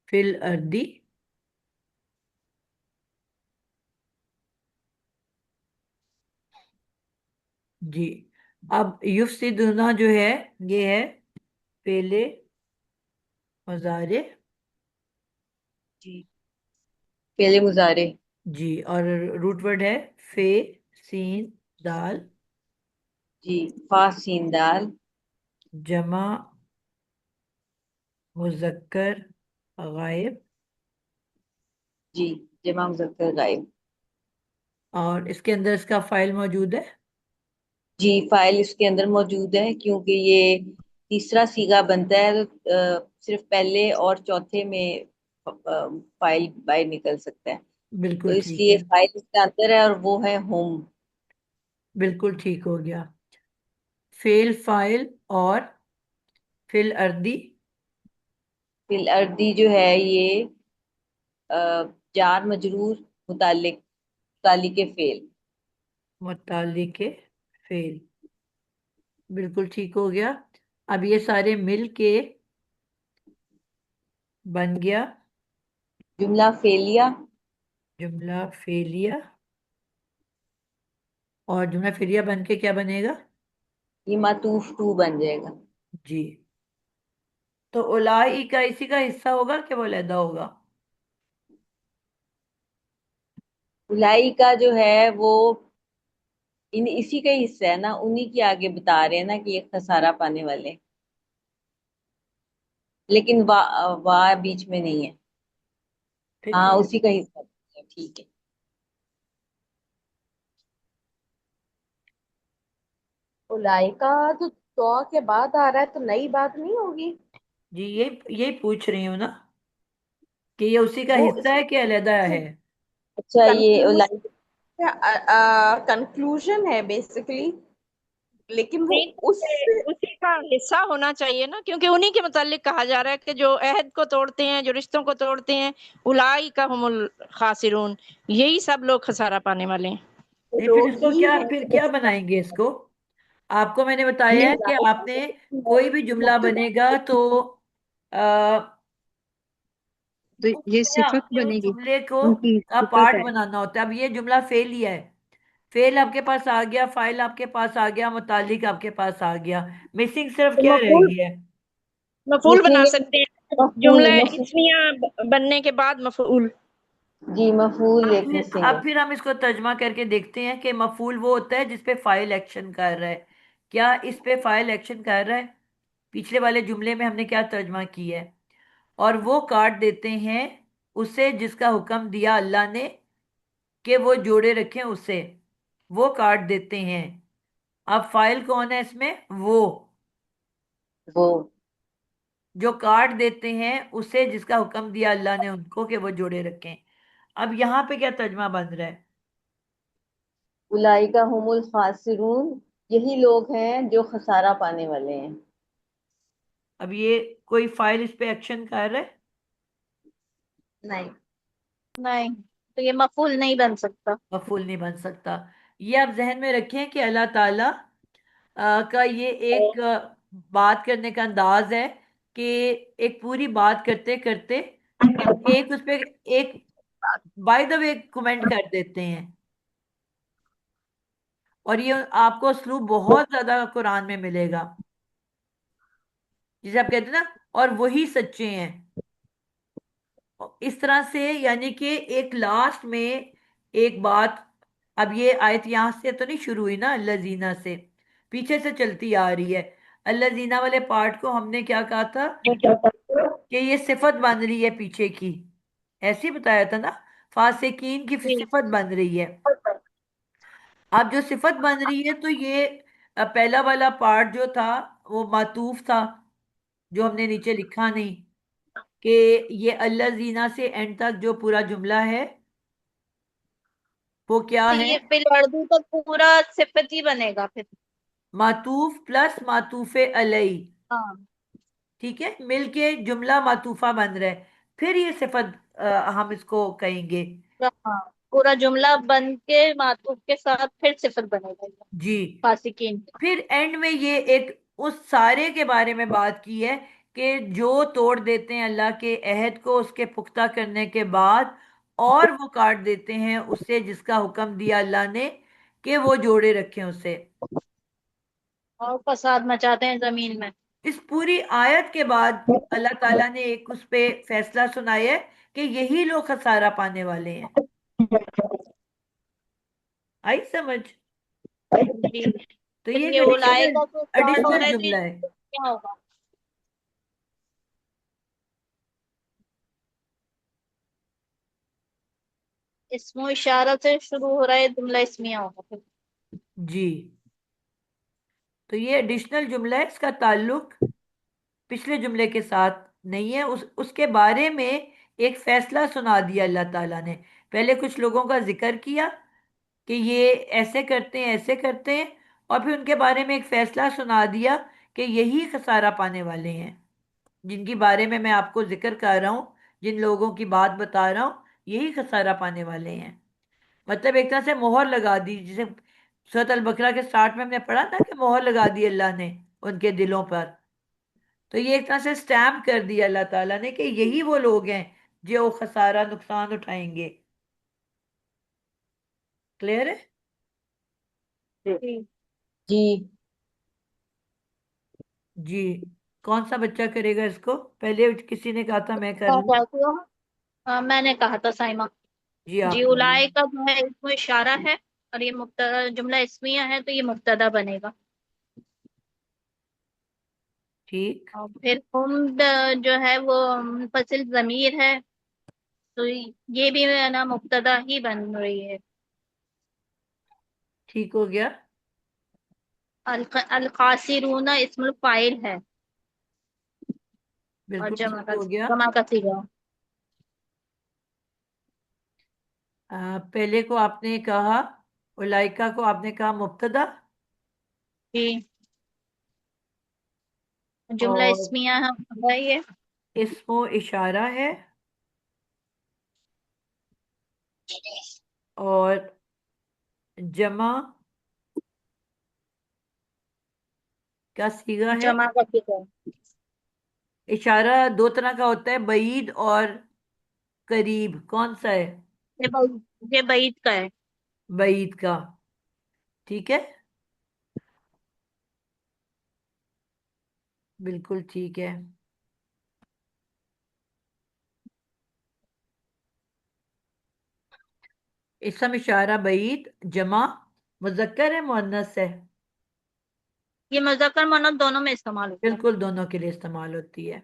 فی الارض. جی. اب یفسدون جو ہے یہ ہے پہلے مضارع. جی، فعل مضارع. جی. اور روٹ ورڈ ہے فے سین دال. جی، فا سین دال. جمع مذکر غائب. جی، جمع مذکر غائب. اور اس کے اندر اس کا فائل موجود ہے. جی، فائل اس کے اندر موجود ہے، کیونکہ یہ تیسرا صیغہ بنتا ہے تو صرف پہلے اور چوتھے میں فائل باہر نکل سکتا ہے، تو بالکل اس ٹھیک لیے ہے. فائل اس کے اندر ہے، اور وہ ہے ہوم. بالکل ٹھیک ہو گیا. فیل فائل اور فی الارض. فی الارضی جو ہے یہ جار مجرور متعلق فعل. متعلق فعل. بالکل ٹھیک ہو گیا. اب یہ سارے مل کے بن گیا جملہ فعلیہ. جملہ فعلیہ. اور جملہ فعلیہ بن کے کیا بنے گا؟ یہ معطوف ٹو بن جائے گا. جی. تو اولائی کا اسی کا حصہ ہوگا کہ وہ علیحدہ ہوگا؟ الائی کا جو ہے وہ اسی کا ہی حصہ ہے نا، انہی کی آگے بتا رہے ہیں نا کہ یہ خسارہ پانے والے ہیں. لیکن وا بیچ میں نہیں ہے. ٹھیک ہاں، ہے. اسی کا حصہ ہے. ٹھیک ہے. اولائکا تو کے بعد آ رہا ہے، تو نئی بات نہیں ہوگی؟ جی یہی پوچھ رہی ہوں نا کہ یہ اسی کا وہ حصہ ہے کہ علیحدہ ہے. اچھا، یہ الائی. کنکلوژن ہے بیسیکلی، لیکن وہ نہیں، اس اسی کا حصہ ہونا چاہیے نا، کیونکہ انہی کے متعلق کہا جا رہا ہے کہ جو عہد کو توڑتے ہیں، جو رشتوں کو توڑتے ہیں، اولئک هم الخاسرون، یہی سب لوگ خسارہ پانے والے ہیں. نہیں پھر اس لوگ کو ہی کیا، ہیں پھر کیا بنائیں گے اس کو؟ آپ کو میں نے بتایا ہے کہ آپ نے کوئی بھی جملہ بنے گا تو تو اس یہ میں آپ صفت نے بنے اس گی، جملے کو ان کی کا صفت پارٹ ہے. بنانا ہوتا ہے. اب یہ جملہ فعل ہی ہے. فعل آپ کے پاس آ گیا، فائل آپ کے پاس آ گیا، متعلق آپ کے پاس آ گیا. مسنگ صرف تو کیا رہ مفعول گئی ہے؟ مفعول بنا سکتے ہیں مفعول. جملہ اسمیہ بننے کے بعد مفعول. جی، مفعول اب ایک پھر مسنگ اب ہے. پھر ہم اس کو ترجمہ کر کے دیکھتے ہیں کہ مفعول وہ ہوتا ہے جس پہ فائل ایکشن کر رہا ہے. کیا اس پہ فائل ایکشن کر رہا ہے؟ پچھلے والے جملے میں ہم نے کیا ترجمہ کی ہے؟ اور وہ کاٹ دیتے ہیں اسے جس کا حکم دیا اللہ نے کہ وہ جوڑے رکھیں اسے، وہ کاٹ دیتے ہیں. اب فائل کون ہے اس میں؟ وہ جو کاٹ دیتے ہیں اسے جس کا حکم دیا اللہ نے ان کو کہ وہ جوڑے رکھیں. اب یہاں پہ کیا ترجمہ بن رہا ہے؟ اولئک هم الخاسرون، یہی لوگ ہیں جو خسارہ پانے والے ہیں. اب یہ کوئی فائل اس پہ ایکشن کر رہا ہے؟ نہیں. نہیں، تو یہ مفعول نہیں بن سکتا. مفعول نہیں بن سکتا. یہ آپ ذہن میں رکھیں کہ اللہ تعالی کا یہ ایک بات کرنے کا انداز ہے کہ ایک پوری بات کرتے کرتے ایک اس پہ ایک بائی دا وے کمنٹ کر دیتے ہیں. اور یہ آپ کو اسلوب بہت زیادہ قرآن میں ملے گا. جسے آپ کہتے ہیں نا، اور وہی سچے ہیں، اس طرح سے، یعنی کہ ایک لاسٹ میں ایک بات. اب یہ آیت یہاں سے تو نہیں شروع ہوئی نا اللہ زینہ سے، پیچھے سے چلتی آ رہی ہے. اللہ زینہ والے پارٹ کو ہم نے کیا کہا تھا کہ یہ صفت بن رہی ہے پیچھے کی، ایسے ہی بتایا تھا نا، فاسقین کی جی صفت بن رہی ہے. اب جو صفت بن رہی ہے تو یہ پہلا والا پارٹ جو تھا وہ معطوف تھا، جو ہم نے نیچے لکھا نہیں، کہ یہ اللہ زینہ سے اینڈ تک جو پورا جملہ ہے وہ کیا تو ہے؟ یہ پھر اردو کا پورا صفت ہی بنے گا پھر. معطوف پلس معطوف علیہ، ہاں ٹھیک ہے، مل کے جملہ معطوفہ بن رہا ہے، پھر یہ صفت ہم اس کو کہیں گے. ہاں، پورا جملہ بن کے معطوف کے ساتھ پھر صفت بنے گا جی. فاسقین. پھر اینڈ میں یہ ایک اس سارے کے بارے میں بات کی ہے کہ جو توڑ دیتے ہیں اللہ کے عہد کو اس کے پختہ کرنے کے بعد، اور وہ کاٹ دیتے ہیں اس سے جس کا حکم دیا اللہ نے کہ وہ جوڑے رکھیں اسے. اور فساد مچاتے ہیں زمین میں. اس پوری آیت کے بعد اللہ تعالیٰ نے ایک اس پہ فیصلہ سنایا ہے کہ یہی لوگ خسارہ پانے والے ہیں. آئی سمجھ؟ جی. تو پھر یہ یہ ایک اولائے ایڈیشنل کا جو اسٹارٹ ہو رہا ایڈیشنل ہے تو جملہ ہے. کیا ہوگا؟ اسم و اشارہ سے شروع ہو رہا ہے جملہ اسمیہ ہوگا پھر. جی. تو یہ ایڈیشنل جملہ ہے، اس کا تعلق پچھلے جملے کے ساتھ نہیں ہے. اس کے بارے میں ایک فیصلہ سنا دیا اللہ تعالیٰ نے. پہلے کچھ لوگوں کا ذکر کیا کہ یہ ایسے کرتے ہیں ایسے کرتے ہیں، اور پھر ان کے بارے میں ایک فیصلہ سنا دیا کہ یہی خسارہ پانے والے ہیں، جن کی بارے میں آپ کو ذکر کر رہا ہوں، جن لوگوں کی بات بتا رہا ہوں، یہی خسارہ پانے والے ہیں. مطلب ایک طرح سے مہر لگا دی، جسے سورۃ البقرہ کے سٹارٹ میں ہم نے پڑھا تھا کہ مہر لگا دی اللہ نے ان کے دلوں پر. تو یہ ایک طرح سے سٹیمپ کر دیا اللہ تعالیٰ نے کہ یہی وہ لوگ ہیں جو خسارہ نقصان اٹھائیں گے. کلیئر ہے؟ جی. جی. جی. کون سا بچہ کرے گا اس کو؟ پہلے کسی نے کہا تھا میں کر لوں. میں نے کہا تھا سائمہ. جی جی، آپ کر لیں. اولائے کا جو ہے اسم اشارہ ہے، اور یہ مبتدا جملہ اسمیہ ہے تو یہ مبتدا بنے گا. ٹھیک. اور پھر ہم جو ہے وہ منفصل ضمیر ہے، تو یہ بھی ہے نا مبتدا ہی بن رہی ہے. ٹھیک ہو گیا. الخاسرون اسم الفاعل ہے، اور بالکل ٹھیک ہو گیا. جمع کا صیغہ. پہلے کو آپ نے کہا، اولائکا کو آپ نے کہا مبتدا، جی. جملہ اور اسمیہ ہے یہ. اسم و اشارہ ہے، اور جمع کا صیغہ ہے. جمع کا صیغہ. اشارہ دو طرح کا ہوتا ہے، بعید اور قریب. کون سا ہے؟ یہ بعید کا ہے. بعید کا. ٹھیک ہے، بالکل ٹھیک ہے. اسم اشارہ بعید، جمع مذکر ہے مؤنث ہے؟ یہ مذکر مؤنث دونوں میں استعمال ہوتا ہے. بالکل دونوں کے لیے استعمال ہوتی ہے،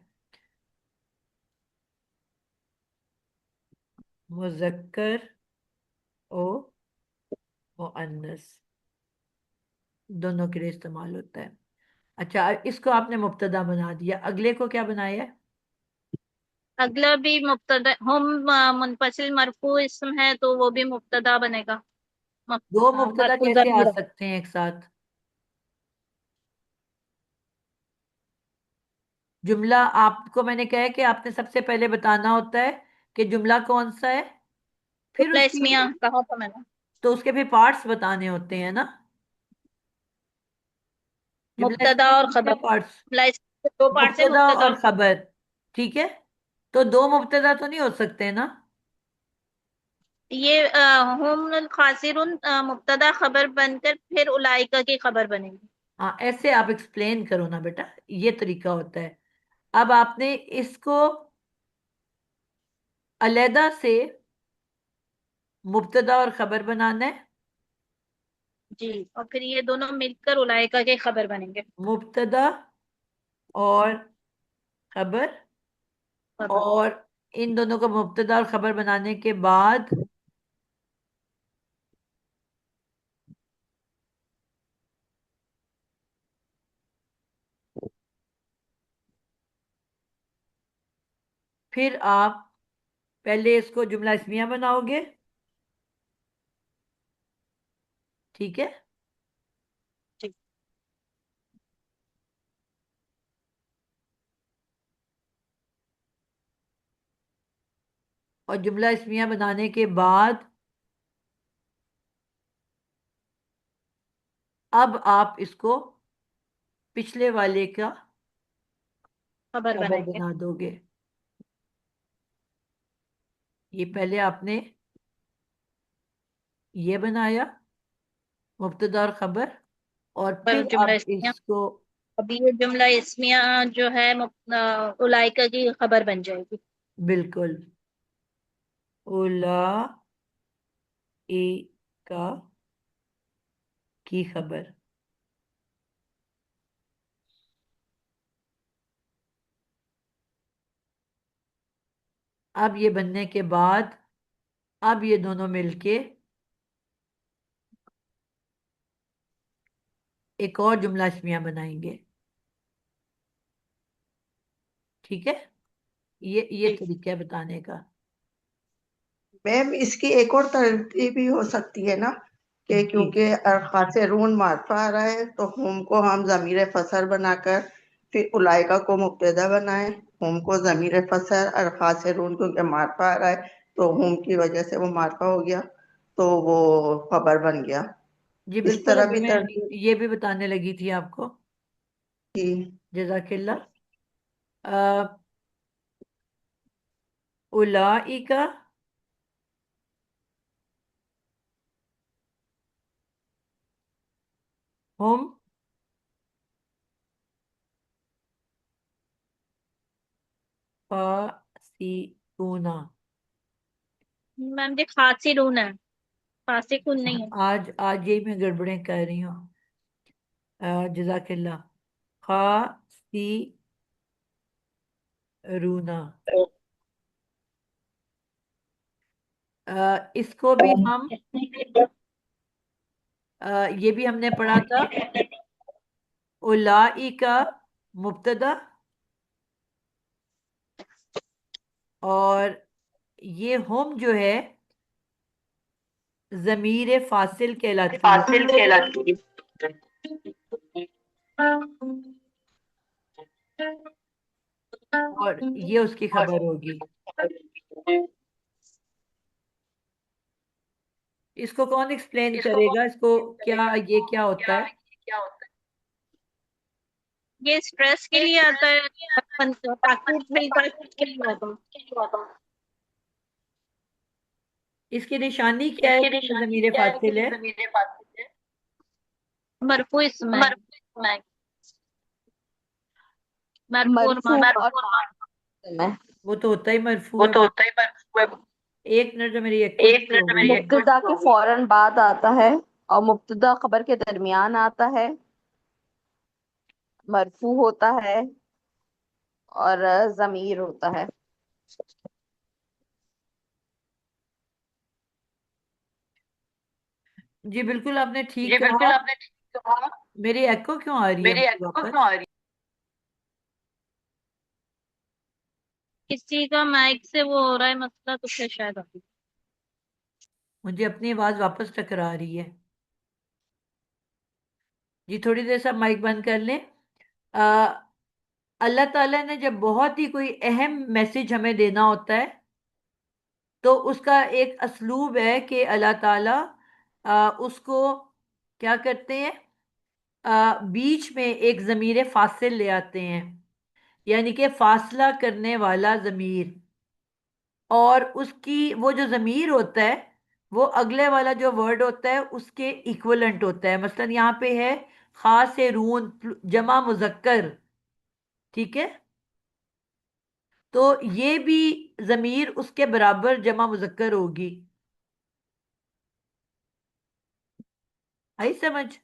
مذکر او مؤنث دونوں کے لیے استعمال ہوتا ہے. اچھا، اس کو آپ نے مبتدا بنا دیا، اگلے کو کیا بنایا ہے؟ اگلا بھی مبتدا، ہم منفصل مرفوع اسم ہے تو وہ بھی مبتدا بنے گا. دو مبتدا مرفوع کیسے آ ضمیر ہے. سکتے ہیں ایک ساتھ؟ جملہ آپ کو میں نے کہا ہے کہ آپ نے سب سے پہلے بتانا ہوتا ہے کہ جملہ کون سا ہے، پھر جملہ اس کی، اسمیہ کہا تھا میں نے. تو اس کے پھر پارٹس بتانے ہوتے ہیں نا. جملہ اس مبتدا میں اور کتنے خبر. پارٹس؟ جملہ اسمیہ کے دو پارٹ ہے، مبتدا مبتدا اور اور خبر. خبر. ٹھیک ہے، تو دو مبتدا تو نہیں ہو سکتے نا. یہ ہم الخاسرون مبتدا خبر بن کر پھر اولائکا کی خبر بنے گی. ہاں، ایسے آپ ایکسپلین کرو نا بیٹا، یہ طریقہ ہوتا ہے. اب آپ نے اس کو علیحدہ سے مبتدا اور خبر بنانا ہے. جی، اور پھر یہ دونوں مل کر اولائکا کے خبر بنیں گے. مبتدا اور خبر، خبر. اور ان دونوں کو مبتدا اور خبر بنانے کے بعد پھر آپ پہلے اس کو جملہ اسمیہ بناؤ گے. ٹھیک ہے. ٹھیک. اور جملہ اسمیہ بنانے کے بعد اب آپ اس کو پچھلے والے کا خبر خبر بنائیں گے. بنا دو گے. یہ پہلے آپ نے یہ بنایا مبتدا اور خبر، اور پر پھر جملہ اب اسمیہ، اس کو ابھی یہ جملہ اسمیہ جو ہے اولائکا کی خبر بن جائے گی. بالکل اولا کا کی خبر. اب یہ بننے کے بعد اب یہ دونوں مل کے ایک اور جملہ اسمیہ بنائیں گے. ٹھیک ہے. یہ طریقہ ہے بتانے کا. میم اس کی ایک اور ترتیب بھی ہو سکتی ہے نا کہ جی کیونکہ خاصرون معرفہ آ رہا ہے تو ہم کو ہم ضمیر فصل بنا کر پھر اولائکا کو مبتدا بنائیں، ہم کو ضمیر فصل اور خاصرون کیونکہ معرفہ آ رہا ہے تو ہم کی وجہ سے وہ معرفہ ہو گیا تو وہ خبر بن گیا. جی اس بالکل. طرح ابھی بھی میں ترتیب یہ بھی بتانے لگی تھی آپ کو. کی. جزاک اللہ. اولئک ہم فاسقون. میم یہ خاصرون ہے، فاسقون نہیں ہے. آج یہی میں گڑبڑیں کر رہی ہوں. جزاک اللہ. خاسرون. اس کو بھی ہم یہ بھی ہم نے پڑھا تھا اولئک مبتدا، اور یہ ہم جو ہے ضمیر فاصل کہلاتی ہے. فاصل کہلاتی ہے. اور یہ اس کی خبر ہوگی. اس کو کون ایکسپلین کرے گا؟ اس کو یہ کیا ہوتا ہے؟ یہ اسٹریس کے لیے آتا ہے، تاکید ملتا ہے اس کے لیے آتا ہے. اس کی نشانی کیا ہے کہ یہ ضمیر فاصل ہے؟ مرفوع اسم ہے، مرفوع اور مرفوع معروف. اور میں وہ تو ہوتا ہی مرفوع ہے. ایک منٹ جو میری ایکو ہو گئی ہے. مبتدا کے فوراً بعد آتا ہے اور مبتدا خبر کے درمیان آتا ہے، مرفوع ہوتا ہے اور ضمیر ہوتا ہے. جی بالکل آپ نے ٹھیک کہا. میری ایکو کیوں آ رہی ہے مجھے واپس؟ کسی کا مائک سے وہ ہو رہا ہے مسئلہ، تو پھر شاید ابھی. مجھے اپنی آواز واپس ٹکرا رہی ہے. جی تھوڑی دیر سے مائک بند کر لیں. اللہ تعالیٰ نے جب بہت ہی کوئی اہم میسج ہمیں دینا ہوتا ہے تو اس کا ایک اسلوب ہے کہ اللہ تعالیٰ اس کو کیا کرتے ہیں، بیچ میں ایک ضمیر فاصل لے آتے ہیں، یعنی کہ فاصلہ کرنے والا ضمیر. اور اس کی وہ جو ضمیر ہوتا ہے وہ اگلے والا جو ورڈ ہوتا ہے اس کے ایکولنٹ ہوتا ہے. مثلا یہاں پہ ہے خاص رون جمع مذکر. ٹھیک ہے. تو یہ بھی ضمیر اس کے برابر جمع مذکر ہوگی. آئی سمجھ؟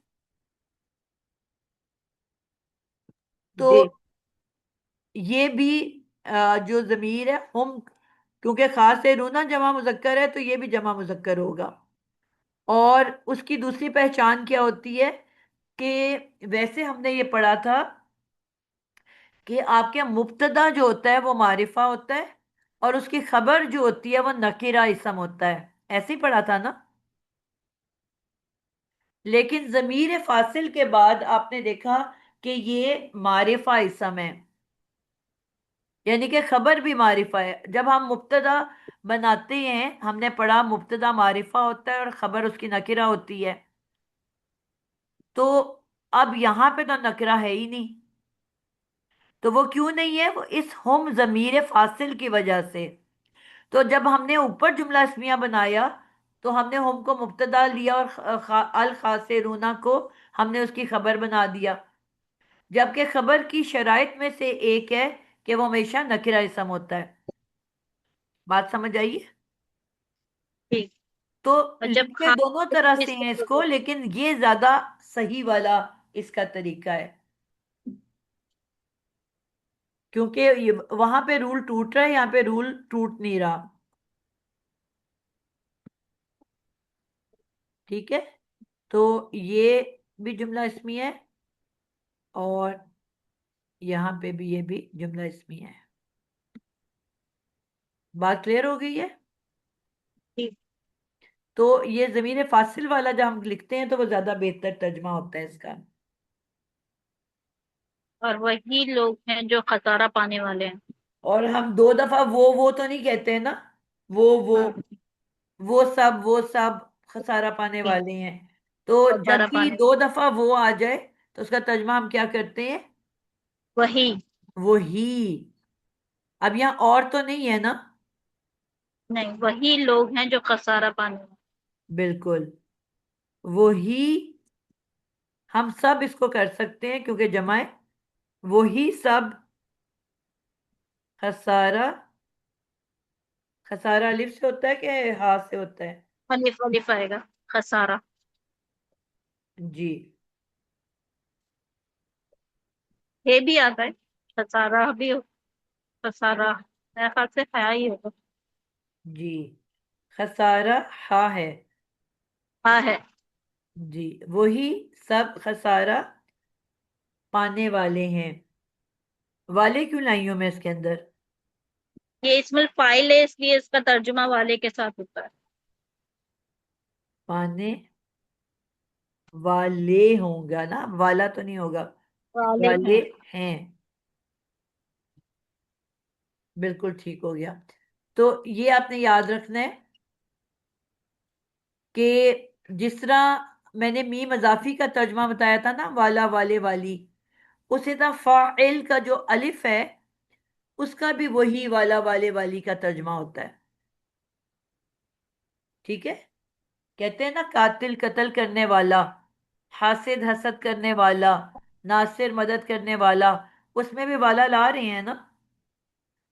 تو جی یہ بھی جو ضمیر ہے ہم، کیونکہ خاص رونا جمع مذکر ہے تو یہ بھی جمع مذکر ہوگا. اور اس کی دوسری پہچان کیا ہوتی ہے کہ ویسے ہم نے یہ پڑھا تھا کہ آپ کے مبتدا جو ہوتا ہے وہ معرفہ ہوتا ہے اور اس کی خبر جو ہوتی ہے وہ نکرہ اسم ہوتا ہے. ایسے ہی پڑھا تھا نا؟ لیکن ضمیر فاصل کے بعد آپ نے دیکھا کہ یہ معرفہ اسم ہے، یعنی کہ خبر بھی معرفہ ہے. جب ہم مبتدا بناتے ہیں، ہم نے پڑھا مبتدا معرفہ ہوتا ہے اور خبر اس کی نکرہ ہوتی ہے. تو اب یہاں پہ تو نکرہ ہے ہی نہیں. تو وہ کیوں نہیں ہے؟ وہ اس ہم ضمیر فاصل کی وجہ سے. تو جب ہم نے اوپر جملہ اسمیہ بنایا تو ہم نے ہم کو مبتدا لیا اور الخاسرون کو ہم نے اس کی خبر بنا دیا، جبکہ خبر کی شرائط میں سے ایک ہے کہ وہ ہمیشہ نکرہ اسم ہوتا ہے. بات سمجھ آئیے؟ ٹھیک. تو اور جب لکھتے خاص دونوں طرح اس سے کو ہیں اس کو، بولتے لیکن یہ زیادہ صحیح والا اس کا طریقہ ہے، کیونکہ وہاں پہ رول ٹوٹ رہا ہے، یہاں پہ رول ٹوٹ نہیں رہا. ٹھیک ہے؟ تو یہ بھی جملہ اسمی ہے اور یہاں پہ بھی یہ بھی جملہ اسمی ہے. بات کلیئر ہو گئی ہے؟ ٹھیک. تو یہ ضمیر فاصل والا جب ہم لکھتے ہیں تو وہ زیادہ بہتر ترجمہ ہوتا ہے اس کا. اور وہی لوگ ہیں جو خسارہ پانے والے ہیں. اور ہم دو دفعہ وہ تو نہیں کہتے ہیں نا، وہ ہاں. وہ سب خسارہ پانے ٹھیک. والے ہیں. تو جب خسارہ بھی پانے دو دفعہ وہ آ جائے تو اس کا ترجمہ ہم کیا کرتے ہیں؟ وہی. وہی. اب یہاں اور تو نہیں ہے نا؟ نہیں، وہی لوگ ہیں جو خسارہ پانے والے. بالکل وہی. ہم سب اس کو کر سکتے ہیں کیونکہ جمع ہے. وہی سب خسارہ. خسارہ الف سے ہوتا ہے کہ ہاتھ سے ہوتا ہے؟ الف الف آئے گا. خسارہ. جی. یہ بھی آتا ہے. خسارہ بھی خسارہ میرے خیال سے خیا ہی ہوگا. جی خسارہ ہاں ہے. ہاں ہے. جی وہی سب خسارہ پانے والے ہیں. والے کیوں لائی ہوں میں اس کے اندر؟ یہ اسم الفاعل ہے اس لیے اس کا ترجمہ والے کے ساتھ ہوتا ہے. پانے والے ہوں گا نا، والا تو نہیں ہوگا. والے والے ہیں. ہیں. بالکل ٹھیک ہو گیا. تو یہ آپ نے یاد رکھنا ہے کہ جس طرح میں نے میم اضافی کا ترجمہ بتایا تھا نا، والا والے والی، اسی طرح فاعل کا جو الف ہے اس کا بھی وہی والا والے والی کا ترجمہ ہوتا ہے. ٹھیک ہے؟ کہتے ہیں نا قاتل قتل کرنے والا، حاسد حسد کرنے والا، ناصر مدد کرنے والا، اس میں بھی والا لا رہے ہیں نا.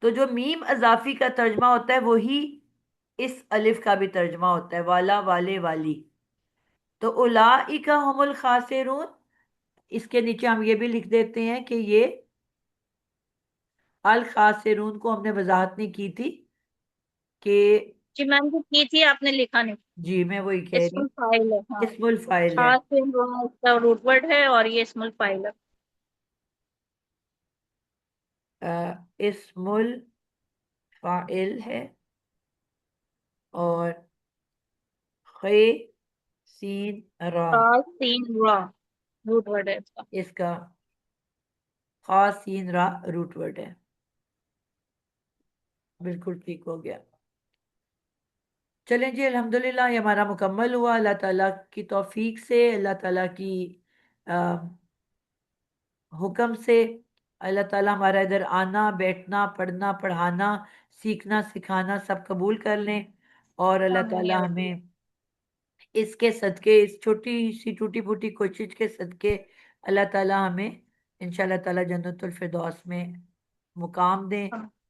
تو جو میم اضافی کا ترجمہ ہوتا ہے وہی اس الف کا بھی ترجمہ ہوتا ہے، والا والے والی. تو اولئک هم الخاسرون، اس کے نیچے ہم یہ بھی لکھ دیتے ہیں کہ یہ الخاسرون کو ہم نے وضاحت نہیں کی تھی کہ جی میم جو کی تھی آپ نے لکھا نہیں. جی میں وہی کہہ اسم رہی الفاعل ہے. ہوں، ہاں. اسم الفاعل ہے. خاص اس کا روٹ ورڈ ہے اور یہ اسم الفاعل ہے. اسم الفاعل ہے اور خے سین را خاص سین را روٹ ورڈ ہے اس کا. اس کا خاص سین را روٹ ورڈ ہے. بالکل ٹھیک ہو گیا. چلیں جی الحمدللہ یہ ہمارا مکمل ہوا. اللہ تعالیٰ کی توفیق سے، اللہ تعالیٰ کی حکم سے، اللہ تعالیٰ ہمارا ادھر آنا بیٹھنا پڑھنا پڑھانا سیکھنا سکھانا سب قبول کر لیں. اور اللہ آمین یا تعالیٰ رب. ہمیں اس کے صدقے، اس چھوٹی سی ٹوٹی پھوٹی کوشش کے صدقے، اللہ تعالیٰ ہمیں انشاءاللہ تعالیٰ جنت الفردوس میں مقام دیں.